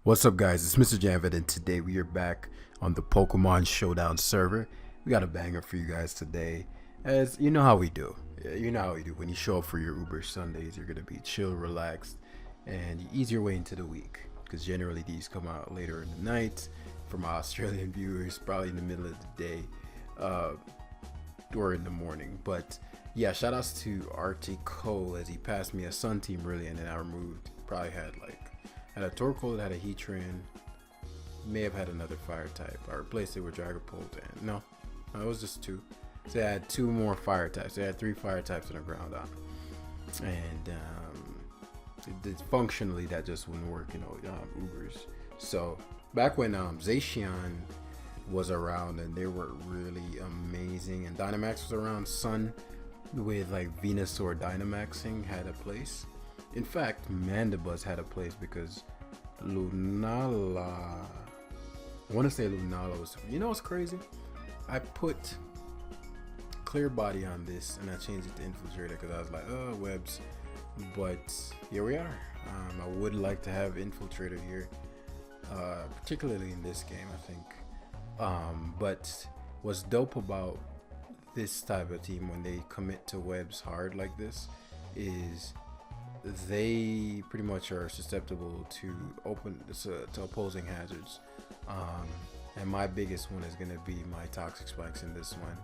What's up, guys? It's Mr. Janvid, and today we are back on the Pokemon Showdown server. We got a banger for you guys today, as you know how we do. Yeah, you know how we do. When you show up for your Uber Sundays, you're gonna be chill, relaxed, and you ease your way into the week. Because generally these come out later in the night. For my Australian viewers, probably in the middle of the day, or in the morning. But yeah, shout outs to RT Cole as he passed me a Sun Team really, and then I removed. Probably had a Torkoal that had a Heatran, may have had another fire type. I replaced it with Dragapult, and no, it was just two. So I had two more fire types. I had three fire types on the ground on, and functionally that just wouldn't work, Ubers. So back when Zacian was around and they were really amazing, and Dynamax was around, Sun with like Venusaur Dynamaxing had a place. In fact, Mandibuzz had a place because Lunala, I want to say Lunala was, what's crazy? I put Clear Body on this and I changed it to Infiltrator because I was like, oh, webs. But here we are. I would like to have Infiltrator here, particularly in this game, I think. But what's dope about this type of team when they commit to webs hard like this is they pretty much are susceptible to opposing hazards, and my biggest one is going to be my Toxic Spikes in this one,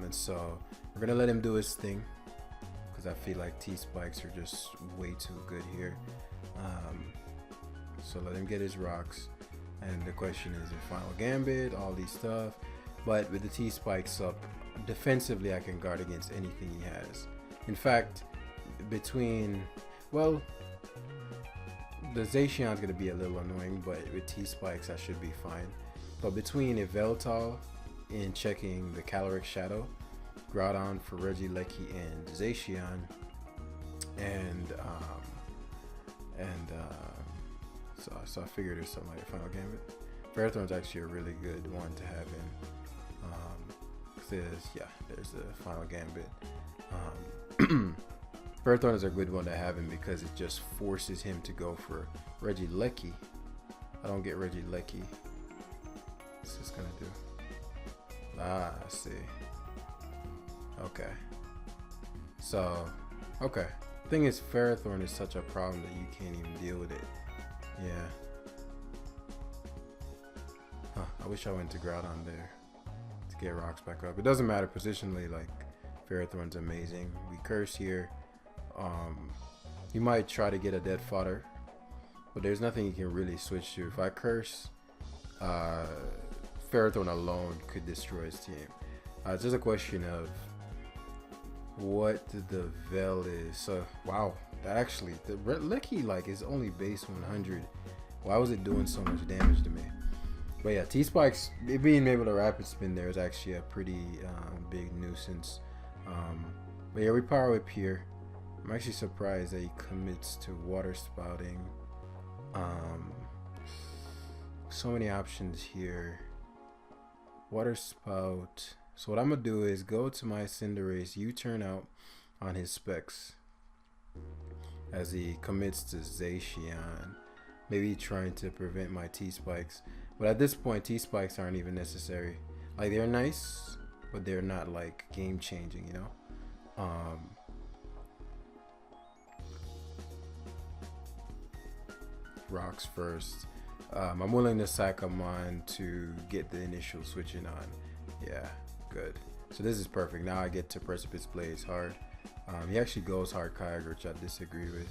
and so we're going to let him do his thing because I feel like T-Spikes are just way too good here, so let him get his rocks, and the question is in Final Gambit, all these stuff, but with the T-Spikes up, defensively I can guard against anything he has. In fact, between, well, the Zacian's gonna be a little annoying, but with T-Spikes I should be fine. But between Yveltal in checking the Caloric Shadow, Groudon for Regieleki and Zacian, and so I figured there's something like Final Gambit. Ferrothorn's actually a really good one to have in. There's the Final Gambit. Ferrothorn is a good one to have him because it just forces him to go for Regieleki. I don't get Regieleki. What's this gonna do? I see. Okay. So, okay. Thing is, Ferrothorn is such a problem that you can't even deal with it. Yeah. I wish I went to Groudon there to get rocks back up. It doesn't matter positionally, like Ferrothorn's amazing. We curse here. You might try to get a dead fodder, but there's nothing you can really switch to. If I curse, Ferrothorn alone could destroy his team. It's just a question of what the Veil is. So wow, that actually the Lecky is only base 100. Why was it doing so much damage to me? But yeah, T-Spikes, being able to rapid spin there is actually a pretty big nuisance. But yeah, we power whip here. I'm actually surprised that he commits to water spouting. So many options here. Water spout. So what I'm gonna do is go to my Cinderace, U-turn out on his specs as he commits to Zacian. Maybe trying to prevent my T-Spikes. But at this point, T-Spikes aren't even necessary. Like, they're nice, but they're not like game changing, Rocks first. I'm willing to sack him on to get the initial switching on. Yeah, good. So this is perfect. Now I get to Precipice Blaze hard. He actually goes hard Kyogre, which I disagree with.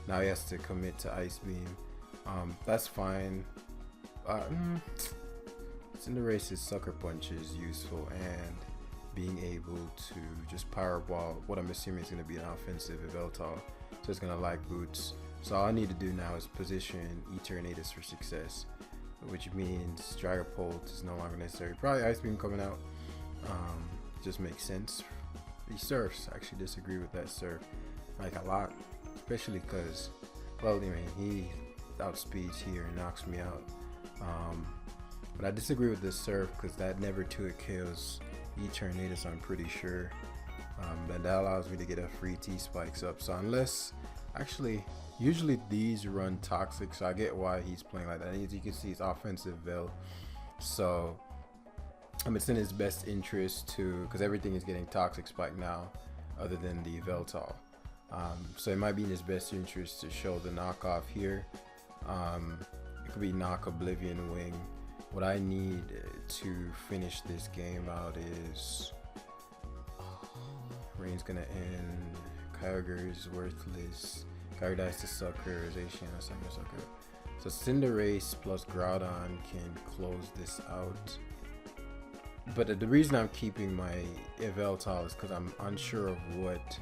Now he has to commit to Ice Beam. That's fine. Cinderace's Sucker Punch is useful, and being able to just Powerball what I'm assuming is going to be an offensive Yveltal, so it's going to lack boots. So all I need to do now is position Eternatus for success, which means Dragapult is no longer necessary. Probably Ice Beam coming out. Just makes sense. He surfs. I actually disagree with that surf like a lot, especially because, well, he outspeeds here and knocks me out. But I disagree with this surf because that never 2-hit KOs Eternatus, I'm pretty sure. And that allows me to get a free T-Spikes up. So unless, actually, Usually these run toxic, so I get why he's playing like that. As you can see, it's offensive Vel, so it's in his best interest to, because everything is getting toxic spike now, other than the Veltal. So it might be in his best interest to show the knockoff here. It could be knock Oblivion Wing. What I need to finish this game out is Rain's gonna end. Kyogre is worthless. Kyogre dies to Sucker. Zacian Sucker. So Cinderace plus Groudon can close this out. But the reason I'm keeping my Yveltal is because I'm unsure of what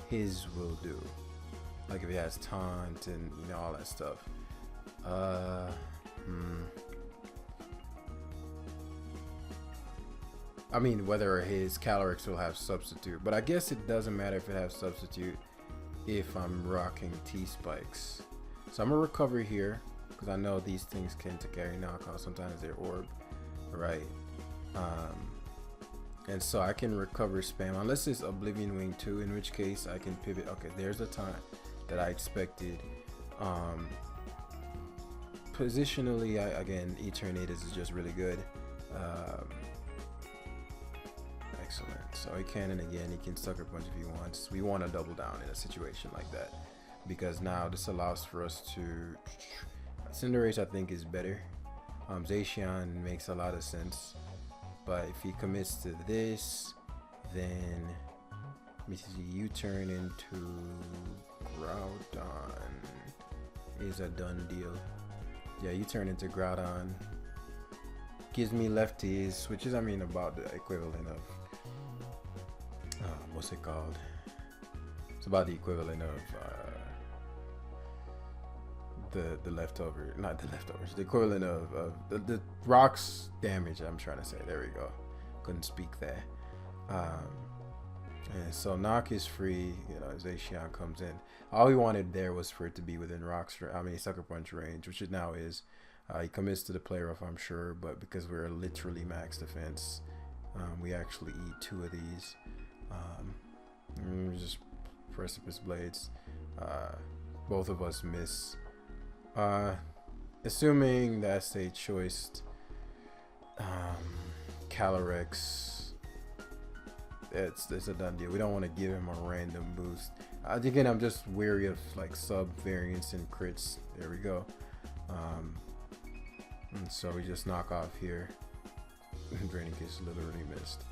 his will do. Like if he has taunt and all that stuff. I mean, whether his Calyrex will have substitute, but I guess it doesn't matter if it has substitute if I'm rocking T-Spikes. So I'm gonna recover here because I know these things can carry knockout. Sometimes they're orb, right? And so I can recover spam unless it's Oblivion Wing 2, in which case I can pivot. Okay, there's the time that I expected. Positionally, again, Eternatus is just really good. Excellent. So he can, and again, he can Sucker Punch if he wants. We want to double down in a situation like that because now this allows for us to. Cinderace, I think, is better. Zacian makes a lot of sense, but if he commits to this, then let me see. U-turn into Groudon is a done deal. Yeah, you turn into Groudon. Gives me lefties, which is, I mean, about the equivalent of what's it called? It's about the equivalent of the leftover, not the leftovers, the equivalent of the rocks damage. I'm trying to say. There we go. Couldn't speak there. And so knock is free. Zacian comes in. All we wanted there was for it to be within Sucker Punch range, which it now is. He commits to the play rough, I'm sure, but because we're literally max defense, we actually eat 2 of these. Just Precipice Blades. Both of us miss. Assuming that's a choiced Calyrex, it's a done deal. We don't want to give him a random boost. Again, I'm just wary of like sub variants and crits. There we go. And so we just knock off here. Draining Kiss literally missed.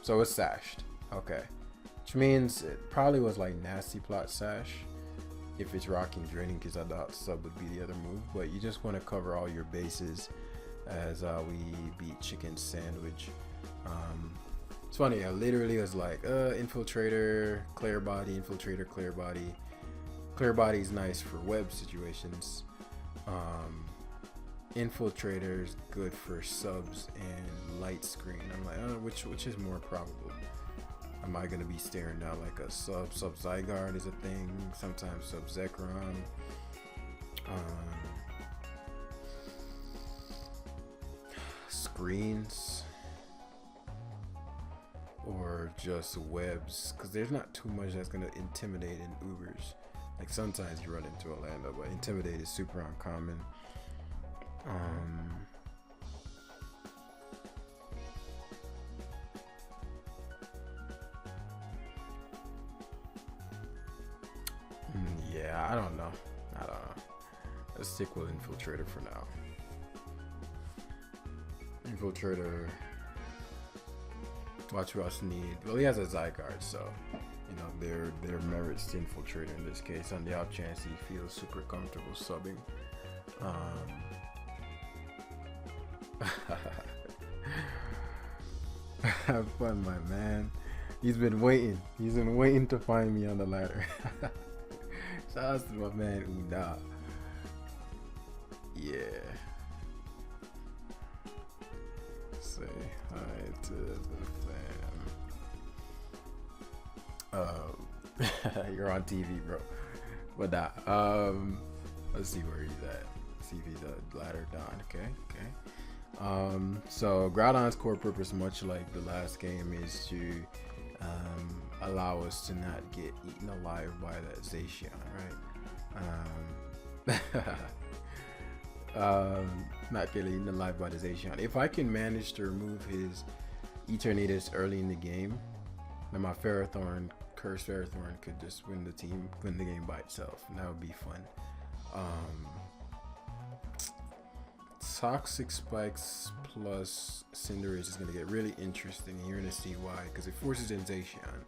So it's sashed. Okay. Which means it probably was like Nasty Plot Sash. If it's rocking Draining Kiss, I thought sub would be the other move. But you just want to cover all your bases as we beat Chicken Sandwich. It's funny, I literally was like, Infiltrator, Clear Body, Infiltrator, Clear Body. Clear Body is nice for web situations. Infiltrator is good for subs and light screen. I'm like, which is more probable? Am I gonna be staring down like a sub Zygarde is a thing? Sometimes sub Zekrom. Screens. Or just webs, because there's not too much that's gonna intimidate in Ubers. Like sometimes you run into Orlando, but intimidate is super uncommon. Yeah, I don't know. Let's stick with Infiltrator for now. Infiltrator. Watch who else need. Well, he has a Zygarde, so there merits to Infiltrator in this case. On the off chance he feels super comfortable subbing. Have fun, my man. He's been waiting. He's been waiting to find me on the ladder. Shout out to my man Una. Yeah. Say hi to the fam. You're on TV, bro. But let's see where he's at. See if he's a ladder down. Okay. So Groudon's core purpose, much like the last game, is to allow us to not get eaten alive by that Zacian, right? Not get eaten alive by the Zacian. If I can manage to remove his Eternatus early in the game, then my Cursed Ferrothorn could just win the game by itself, and that would be fun. Toxic Spikes plus Cinderace is going to get really interesting. You're going to see why, because it forces in Zacian.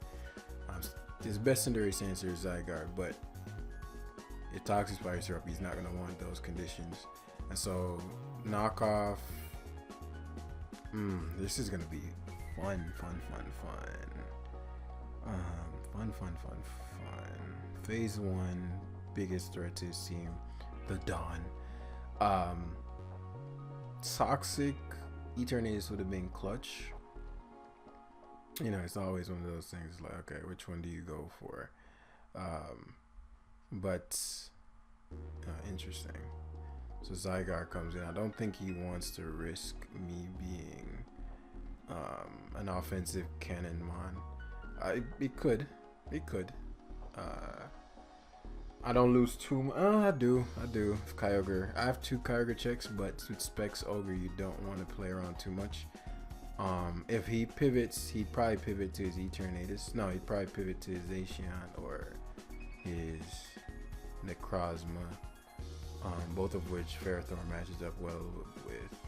His best Cinderace answer is Zygarde, but if Toxic Spikes are up, he's not going to want those conditions. And so, knockoff. This is going to be fun. Phase 1, biggest threat to his team, the Dawn. Toxic Eternatus would have been clutch. You know, it's always one of those things like, okay, which one do you go for? But interesting. So Zygarde comes in. I don't think he wants to risk me being an offensive Cannonmon. It could. I don't lose too much. I do. Kyogre. I have 2 Kyogre checks, but with Specs Ogre, you don't want to play around too much. If he pivots, he'd probably pivot to his Eternatus. No, he'd probably pivot to his Zacian or his Necrozma. Both of which Ferrothorn matches up well with.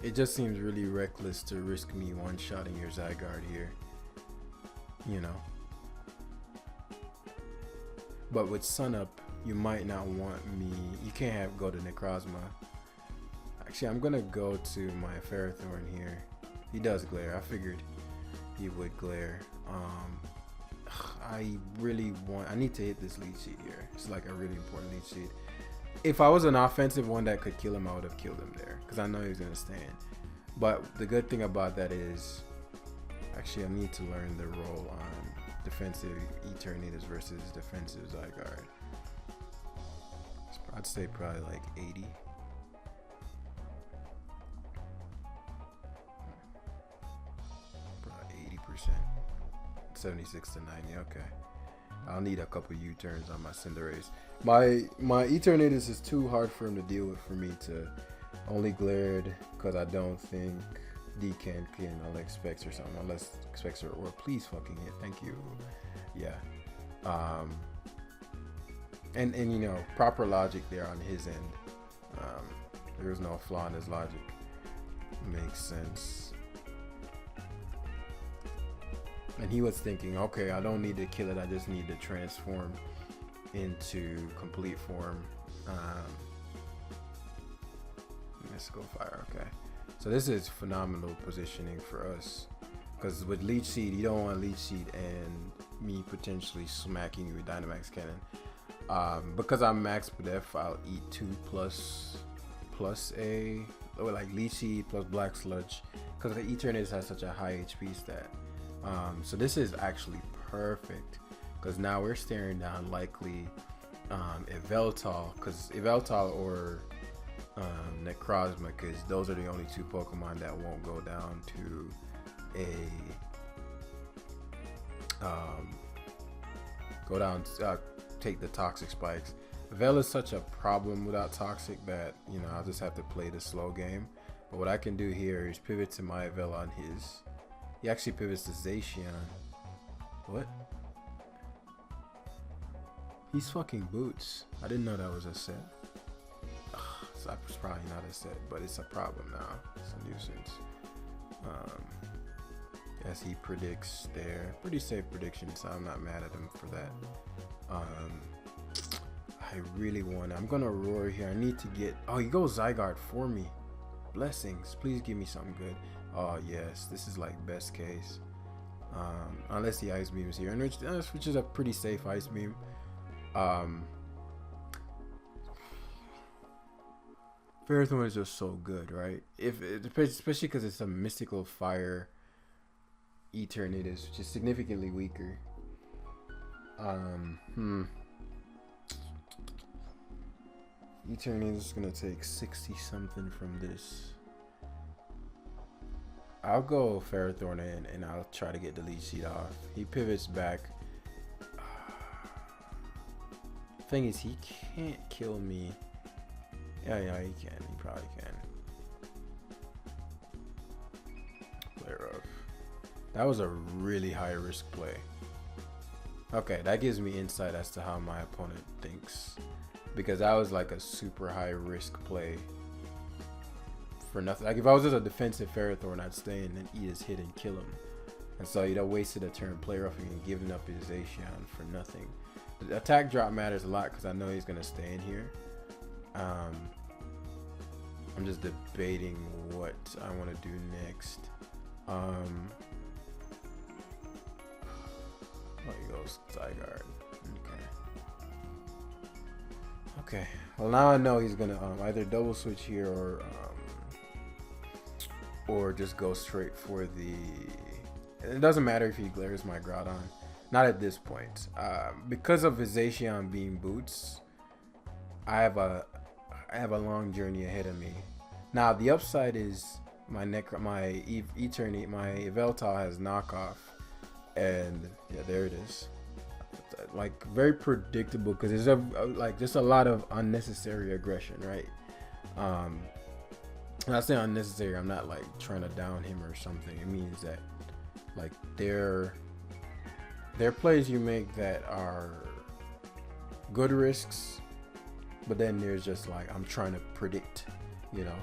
It just seems really reckless to risk me one-shotting your Zygarde here. You know. But with Sun Up, you might not want me. You can't go to Necrozma. Actually, I'm gonna go to my Ferrothorn here. He does glare. I figured he would glare. I need to hit this lead sheet here. It's like a really important lead sheet. If I was an offensive one that could kill him, I would have killed him there because I know he was gonna stand. But the good thing about that is, actually, I need to learn the role on defensive Eternatus versus defensive Zygarde. I'd say probably like 80. Probably 80%. 76 to 90. Okay. I'll need a couple U-turns on my Cinderace. My Eternatus is too hard for him to deal with for me to only glared because I don't think Decan can elect Specs or something, unless Specs or please fucking hit. Thank you. Yeah. And you know, proper logic there on his end. There's no flaw in his logic. Makes sense. And he was thinking, okay, I don't need to kill it, I just need to transform into complete form. Let's go fire. Okay. So this is phenomenal positioning for us, because with Leech Seed, you don't want Leech Seed and me potentially smacking you with Dynamax Cannon. Because I'm max Def, I'll eat 2 plus a, or like Leech Seed plus Black Sludge, because the Eternatus has such a high HP stat. So this is actually perfect, because now we're staring down likely Yveltal, because Yveltal or Necrozma, because those are the only 2 Pokemon that won't go down to a take the Toxic Spikes. Yvel is such a problem without Toxic that, you know, I'll just have to play the slow game. But what I can do here is pivot to my Yvel on his. He actually pivots to Zacian. What? He's fucking Boots. I didn't know that was a set. So it's probably not a set, but it's a problem now. It's a nuisance. As he predicts there. Pretty safe prediction, so I'm not mad at him for that. I really want. I'm gonna roar here. I need to get. Oh, he goes Zygarde for me. Blessings. Please give me something good. Oh yes, this is like best case. Unless the Ice Beam is here, and which is a pretty safe Ice Beam. Ferrothorn is just so good, right? Especially because it's a mystical fire Eternatus, which is significantly weaker. Eternatus is gonna take 60 something from this. I'll go Ferrothorn in, and I'll try to get the lead sheet off. He pivots back. Thing is, he can't kill me. Yeah, he can. He probably can. Play rough. That was a really high risk play. Okay, that gives me insight as to how my opponent thinks, because that was like a super high risk play for nothing. Like if I was just a defensive Ferrothorn, I'd stay in and eat his hit and kill him. And so you'd have wasted a turn play roughing and giving up his Zacian for nothing. The attack drop matters a lot because I know he's gonna stay in here. I'm just debating what I want to do next. Oh, he goes Zygarde. Okay. Well, now I know he's gonna either double switch here or just go straight for the. It doesn't matter if he glares my Groudon. Not at this point. Because of his Zacian being boots, I have a long journey ahead of me. Now the upside is my Yveltal has knockoff, and yeah, there it is. Like very predictable because there's like just a lot of unnecessary aggression, right? When I say unnecessary, I'm not like trying to down him or something. It means that like there are plays you make that are good risks, but then there's just like I'm trying to predict, you know,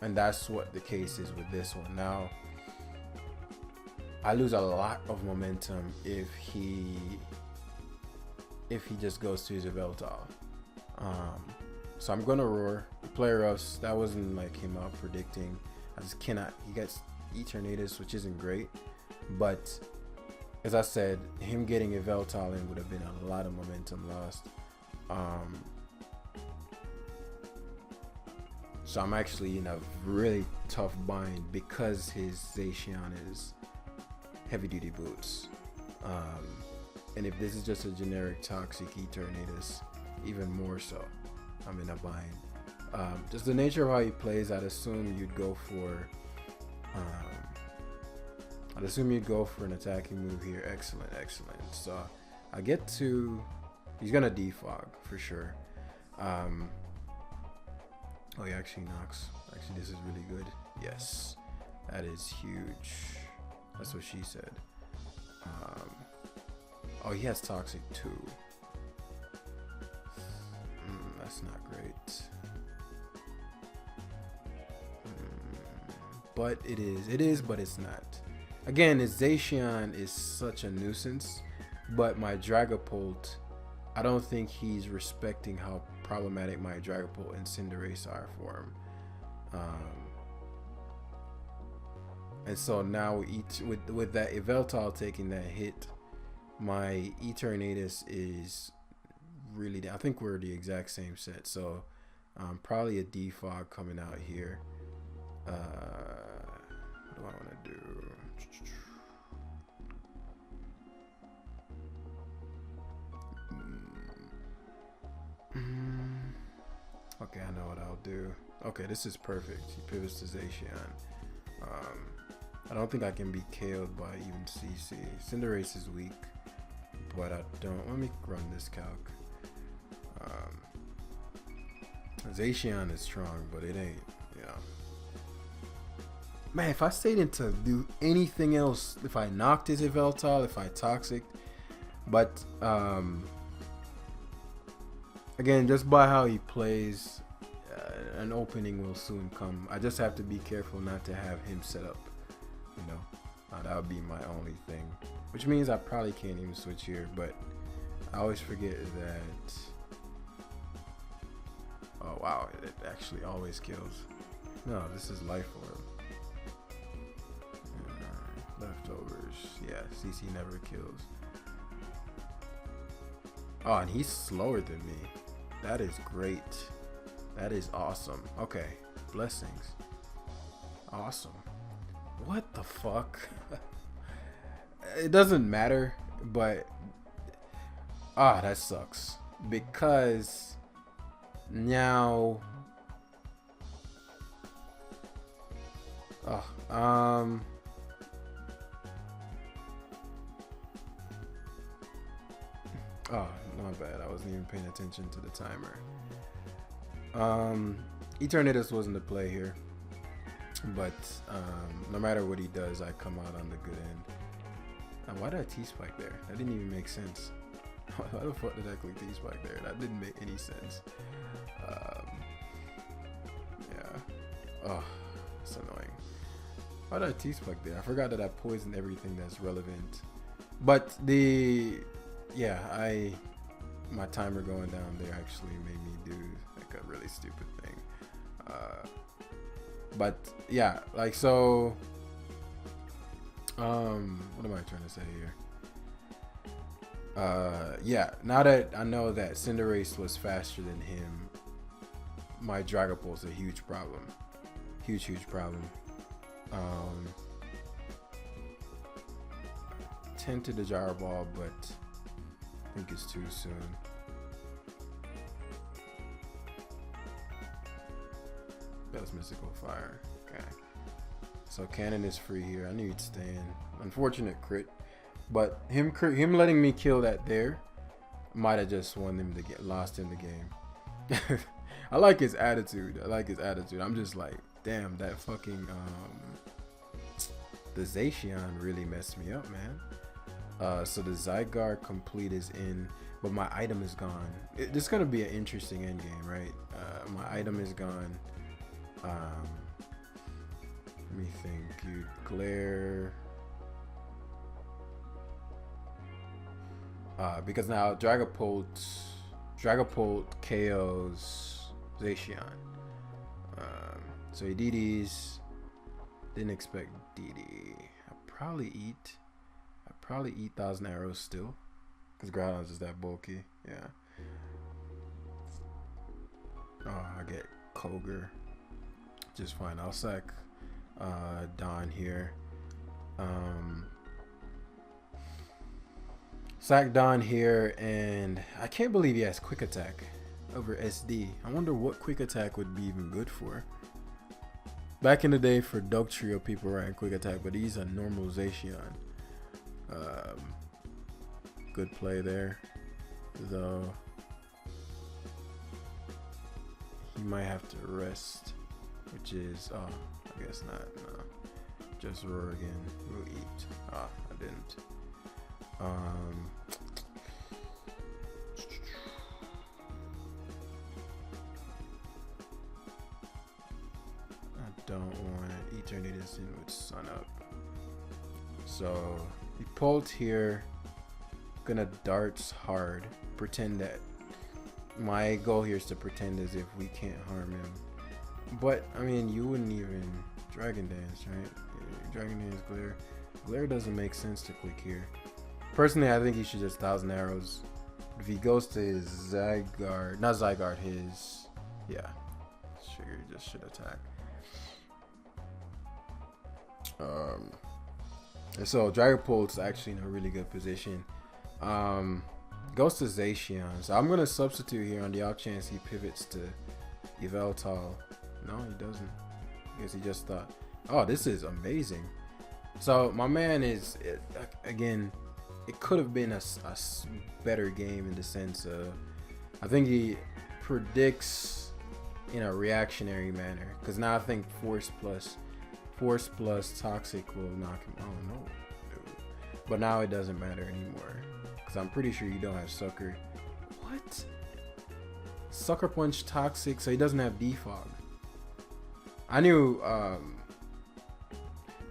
and that's what the case is with this one. Now I lose a lot of momentum if he just goes to his Yveltal. So I'm gonna roar. Play roughs. That wasn't like him out predicting. I just cannot. He gets Eternatus, which isn't great, but as I said, him getting Yveltal in would have been a lot of momentum lost. So I'm actually in a really tough bind because his Zacian is heavy duty boots. And if this is just a generic toxic Eternatus, even more so, I'm in a bind. Just the nature of how he plays, I'd assume you'd go for an attacking move here. Excellent. So I get to, he's gonna defog for sure. Oh, he actually knocks. Actually, this is really good. Yes, that is huge. That's what she said. Oh, he has toxic too. That's not great. But it is, but it's not. Again, his Zacian is such a nuisance, but my Dragapult, I don't think he's respecting how problematic my Dragapult and Cinderace are for him. And so now with that Yveltal taking that hit, my Eternatus is really, I think we're the exact same set. So probably a defog coming out here. What do I want to do? Okay, I know what I'll do. Okay, this is perfect. He pivots to Zacian. I don't think I can be KO'd by even CC. Cinderace is weak, but I don't. Let me run this calc. Zacian is strong, but it ain't, you know. Man, if I stayed in to do anything else, if I knocked his Yveltal, if I toxic, but again, just by how he plays, an opening will soon come. I just have to be careful not to have him set up, you know. That would be my only thing, which means I probably can't even switch here, but I always forget that. Oh wow, it actually always kills. No, this is life orb. Leftovers. Yeah, CC never kills. Oh, and he's slower than me. That is great. That is awesome. Okay, blessings. Awesome. What the fuck? It doesn't matter, but that sucks because now Oh, oh, my bad. I wasn't even paying attention to the timer. Eternatus wasn't the play here, but no matter what he does, I come out on the good end. Why did I T-spike there? That didn't even make sense. Why the fuck did I click T-spike there? That didn't make any sense. Yeah. Oh, it's annoying. Why did I T-spike there? I forgot that I poisoned everything that's relevant. But my timer going down there actually made me do like a really stupid thing. But yeah, like, so what am I trying to say here? Yeah, now that I know that Cinderace was faster than him, my Dragapult's a huge problem. Huge problem. Tempted the Gyro Ball, but I think it's too soon. That was Mystical Fire. Okay. So Cannon is free here. I knew he'd stay in. Unfortunate crit. But him letting me kill that there might have just won him lost him the game. I like his attitude. I'm just like, damn, that fucking the Zacian really messed me up, man. So the Zygarde complete is in, but my item is gone. This is gonna be an interesting end game, right? My item is gone. Let me think. You glare. Because now Dragapult KOs Zacian. So he DDs. Didn't expect DD. I'd probably eat 1,000 arrows still, because Groudon's is that bulky. Yeah. Oh, I get Koger. Just fine. I'll sack Don here. Sack Don here, and I can't believe he has Quick Attack over SD. I wonder what Quick Attack would be even good for. Back in the day for Dog Trio, people ran Quick Attack, but he's a normal Zacian. Good play there, though. He might have to rest, which is, oh, I guess not. No, just roar again. We'll eat. Ah, I didn't. I don't want Eternatus in with Sun Up. So he pulled here. Gonna darts hard. Pretend that my goal here is to pretend as if we can't harm him. But I mean, you wouldn't even Dragon Dance, right? Dragon Dance Glare. Glare doesn't make sense to click here. Personally, I think he should just 1,000 arrows. If he goes to his Zygarde, not Zygarde, his, yeah, Sugar just should attack. So Dragapult's actually in a really good position. Goes to Zacian, so I'm gonna substitute here on the off chance he pivots to Yveltal. No, he doesn't. I guess he just thought, oh, this is amazing. So my man is, again, it could have been a better game in the sense of, I think he predicts in a reactionary manner, because now I think Force plus Toxic will knock him. Oh no, but now it doesn't matter anymore, because I'm pretty sure you don't have Sucker. What? Sucker Punch Toxic, so he doesn't have Defog. I knew,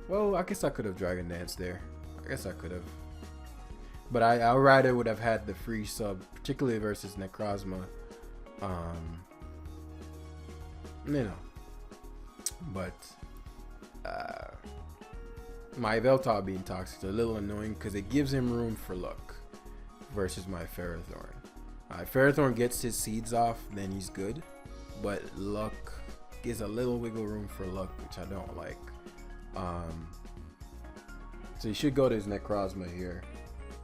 well, I guess I could have Dragon Dance there. I guess I could have. But I rather would have had the free sub, particularly versus Necrozma. You know. But my Yveltal being toxic is a little annoying because it gives him room for luck versus my Ferrothorn. Ferrothorn gets his seeds off, then he's good. But luck gives a little wiggle room for luck, which I don't like. So he should go to his Necrozma here.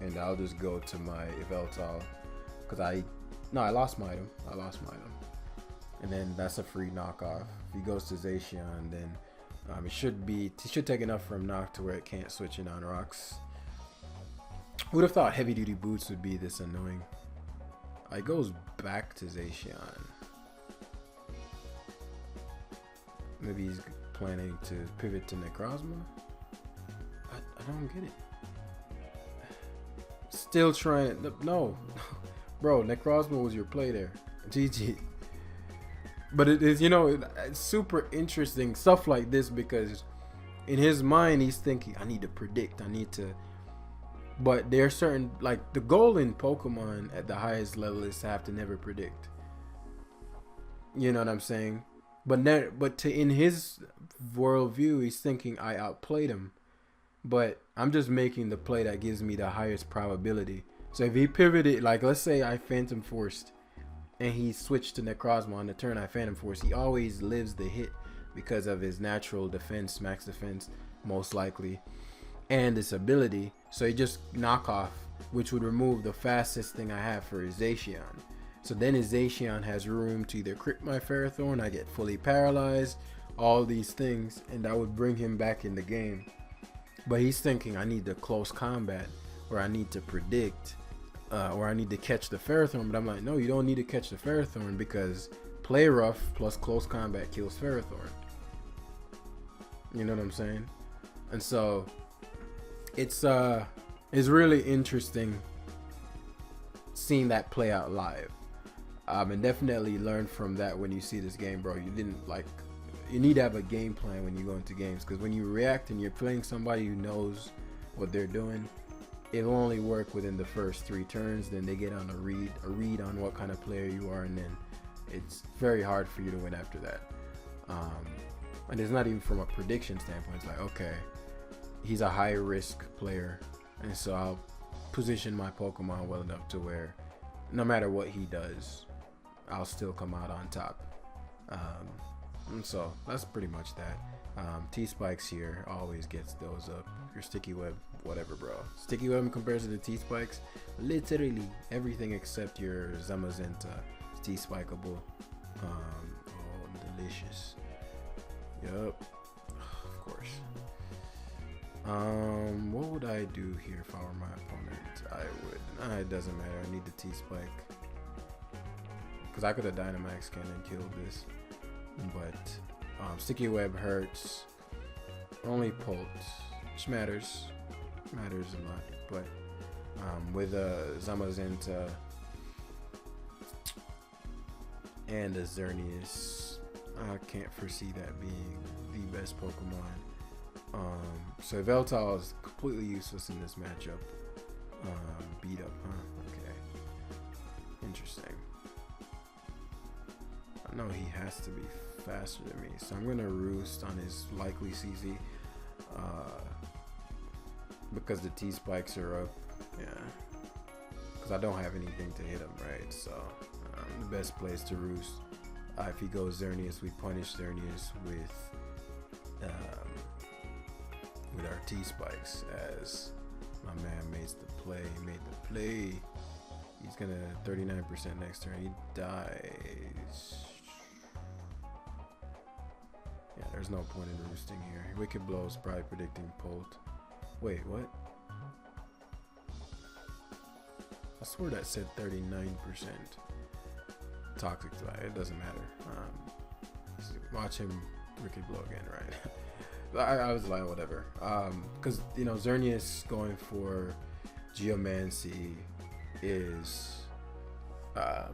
And I'll just go to my Yveltal. Because I lost my item. And then that's a free knockoff. If he goes to Zacian, then It should take enough from knock to where it can't switch in on rocks. Would have thought heavy duty boots would be this annoying. It goes back to Zacian. Maybe he's planning to pivot to Necrozma. I don't get it. Still trying. No, bro. Necrozma was your play there. GG. But it is, it's super interesting stuff like this because in his mind he's thinking, I need to predict. I need to. But there are certain, like, the goal in Pokemon at the highest level is to have to never predict. You know what I'm saying? But in his worldview, he's thinking I outplayed him. But I'm just making the play that gives me the highest probability. So if he pivoted, like, let's say I Phantom Forced and he switched to Necrozma on the turn I Phantom Force, he always lives the hit because of his natural defense, max defense, most likely, and this ability. So he just knock off, which would remove the fastest thing I have for his Zacian. So then his Zacian has room to either crit my Ferrothorn, I get fully paralyzed, all these things, and that would bring him back in the game. But he's thinking I need the close combat, or I need to predict, or I need to catch the Ferrothorn. But I'm like, no, you don't need to catch the Ferrothorn because play rough plus close combat kills Ferrothorn. You know what I'm saying? And so it's really interesting seeing that play out live. And definitely learn from that when you see this game, bro. You need to have a game plan when you go into games, because when you react and you're playing somebody who knows what they're doing, it'll only work within the first 3 turns. Then they get on a read on what kind of player you are, and then it's very hard for you to win after that. And it's not even from a prediction standpoint. It's like, okay, he's a high risk player, and so I'll position my Pokemon well enough to where no matter what he does, I'll still come out on top. And so that's pretty much that. T-Spikes here always gets those up. Your Sticky Web, whatever, bro. Sticky Web in comparison to T-Spikes, literally everything except your Zamazenta is T-Spikeable. Oh, delicious. Yup. Of course. What would I do here if I were my opponent? I would. It doesn't matter. I need the T-Spike. Because I could have Dynamax Cannon and killed this. But Sticky Web hurts. Only Pult, which matters. Matters a lot. But with Zamazenta and a Xerneas, I can't foresee that being the best Pokemon. So Veltal is completely useless in this matchup. Beat up, huh? Okay. Interesting. I know he has to be faster than me, so I'm gonna roost on his likely CZ. Because the T-Spikes are up. Yeah. Because I don't have anything to hit him, right? So the best place to roost. If he goes Xerneas, we punish Xerneas with our T-Spikes, as my man made the play. He's gonna 39% next turn. He dies. Yeah, there's no point in roosting here. Wicked Blow's probably predicting Pult. Wait, what? I swear that said 39% Toxic Fly. It doesn't matter. Watch him Wicked Blow again, right? I was like, whatever. Because, Xerneas going for Geomancy is... I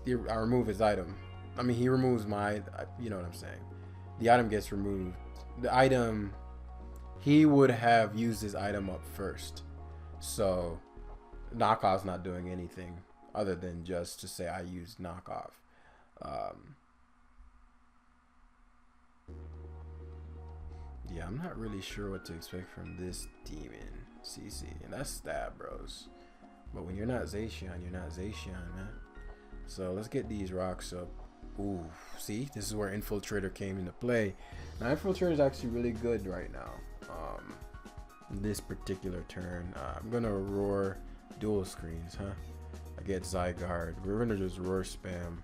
remove his item. I mean, he removes my... You know what I'm saying. The item gets removed. The item... He would have used his item up first. So, knockoff's not doing anything other than just to say I used knockoff. Yeah, I'm not really sure what to expect from this demon CC, and that's stab, bros. But when you're not Zacian, you're not Zacian, man. So let's get these rocks up. Ooh, see, this is where Infiltrator came into play. Now Infiltrator is actually really good right now. This particular turn, I'm gonna roar dual screens, huh? I get Zygarde. We're gonna just roar spam.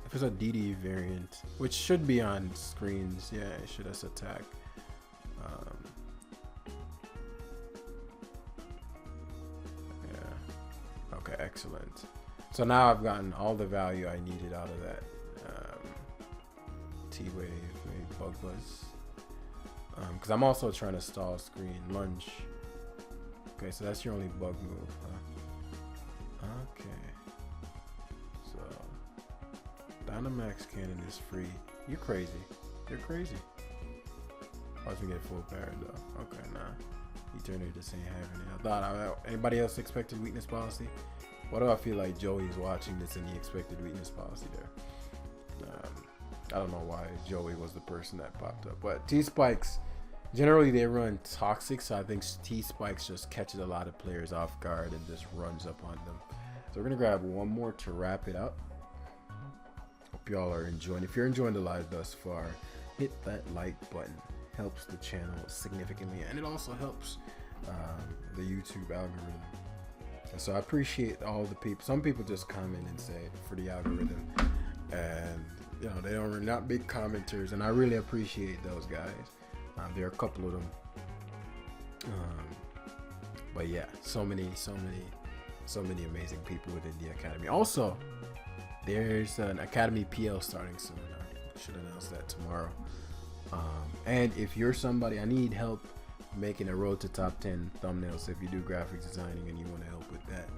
if it's a DD variant, which should be on screens, yeah, it should as attack. Yeah. Okay, excellent. So now I've gotten all the value I needed out of that. T-Wave, Bug Buzz. Because I'm also trying to stall screen. Lunge. Okay, so that's your only bug move, huh? Okay. So, Dynamax Cannon is free. You're crazy. You're crazy. Watch me get full power though. Okay, nah. Eternity just ain't having it. I thought anybody else expected weakness policy? Why do I feel like Joey's watching this and he expected weakness policy there? I don't know why Joey was the person that popped up. But T-Spikes, generally they run toxic, so I think T-Spikes just catches a lot of players off guard and just runs up on them. So we're going to grab one more to wrap it up. Hope y'all are enjoying. If you're enjoying the live thus far, hit that like button. Helps the channel significantly, and it also helps the YouTube algorithm. And so I appreciate all the people. Some people just comment and say for the algorithm, and you know, they're not big commenters, and I really appreciate those guys. There are a couple of them, but yeah, so many amazing people within the academy. Also, there's an academy PL starting soon. I should announce that tomorrow. And if you're somebody, I need help making a road to top 10 thumbnails. If you do graphic designing and you want to help with that,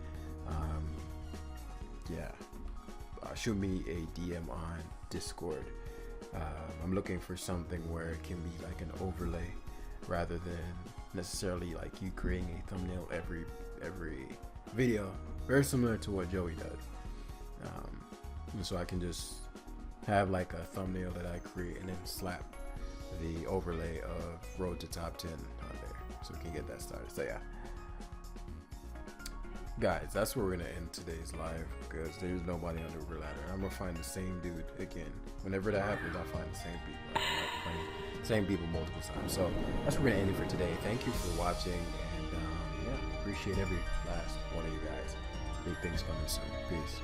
shoot me a DM on Discord. I'm looking for something where it can be like an overlay rather than necessarily like you creating a thumbnail every video, very similar to what Joey does. And so I can just have like a thumbnail that I create and then slap the overlay of road to top 10 on there so we can get that started. So yeah, guys, that's where we're gonna end today's live because there's nobody on the Uber ladder. I'm gonna find the same dude again. Whenever that happens, I'll find the same people. Same people multiple times. So that's where we're gonna end it for today. Thank you for watching, and yeah, appreciate every last one of you guys. Big things coming soon. Peace.